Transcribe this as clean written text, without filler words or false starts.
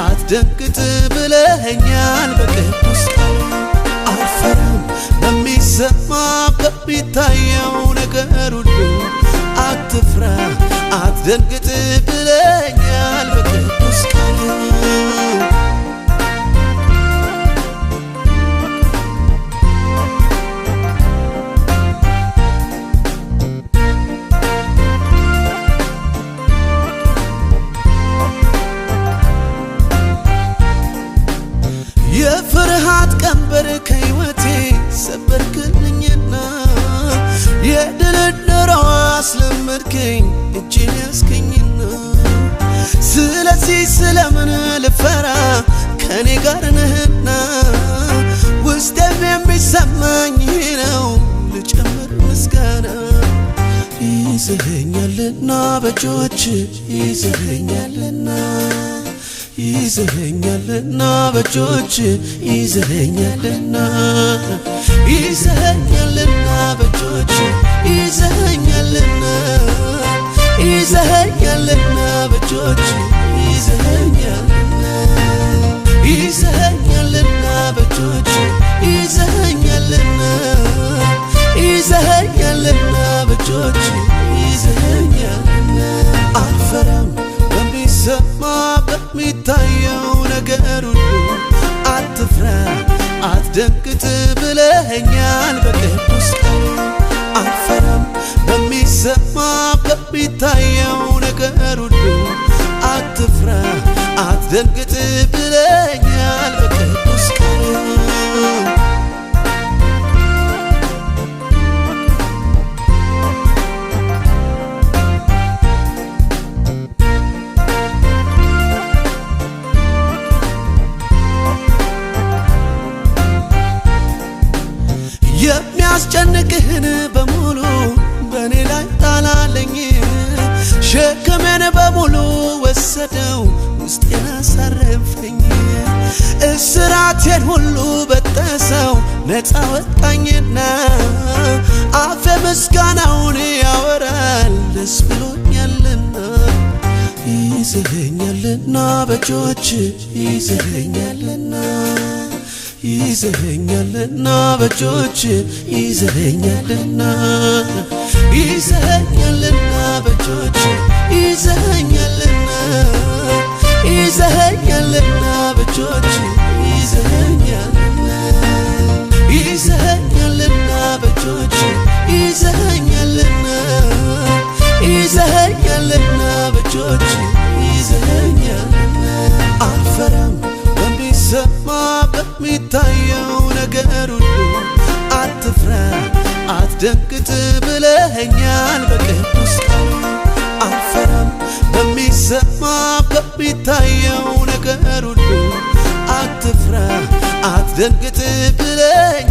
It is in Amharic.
አትደንግጥ ብለኸኛል በቅዱስ ቃል አልፈራም በሚሰማ በሚታየው ነገር ሁሉ አትፍራ አትደንግጥ ብለኸኛል በቅዱስ ቃል የፍርሃት ቀንበር ከሕይወቴ ሰበርክልኝና የድልድሮ አስለመድከኝ እጄን ያስከኝና ስለዚህ ስለምን ልፈራ ከኔ ጋር ነህና ውስጤም የሚሰማኝ ነው ልጨምር ምስጋና ይዘኸኛልና በእጆች ይዘኸኛልና ይዘኸኛልና በእጆች ይዘኸኛልና ይዘኸኛልና በእጆች ይዘኸኛልና ይዘኸኛልና በእጆች ይዘኸኛልና ይዘኸኛልና በእጆች ይዘኸኛልና ይዘኸኛልና በእጆች ይዘኸኛልና አልፈራም በሚሰማ በሚታየው ነገር ሁሉ አትፍራ አትደንግጥ ብለኸኛል በቅዱስ ቃል አልፈራም በሚሰማ በሚታየው ነገር ሁሉ አትፍራ አትደንግጥ ብለኸኛል በቅዱስ ቃል የሚያስጨንቅህን በሙሉ በኔ ላይ ጣላለኝ ሸክሜን በሙሉ ወሰደው ውስጤን አሳረፈኝ እስራቴን ሁሉ በጠሰው ነፃ ወጣኝና አፌ ምስጋናውን ያወራል ደስ ብሎኛልና ይዘኸኛልና በእጆች ይዘኸኛልና ይዘኸኛልና በእጆች ይዘኸኛልና ይዘኸኛልና በእጆች ይዘኸኛልና ይዘኸኛልና በእጆች ይዘኸኛልና ይዘኸኛልና በእጆች ይዘኸኛልና ይዘኸኛልና በእጆች ይዘኸኛልና አልፈራም በሚሰማ በሚታየው ነገር ሁሉ አትፍራ አትደንግጥ ብለኸኛል በቅዱስ ቃል አልፈራም በሚሰማ በሚታየው ነገር ሁሉ አትፍራ አትደንግጥ ብለኸኛል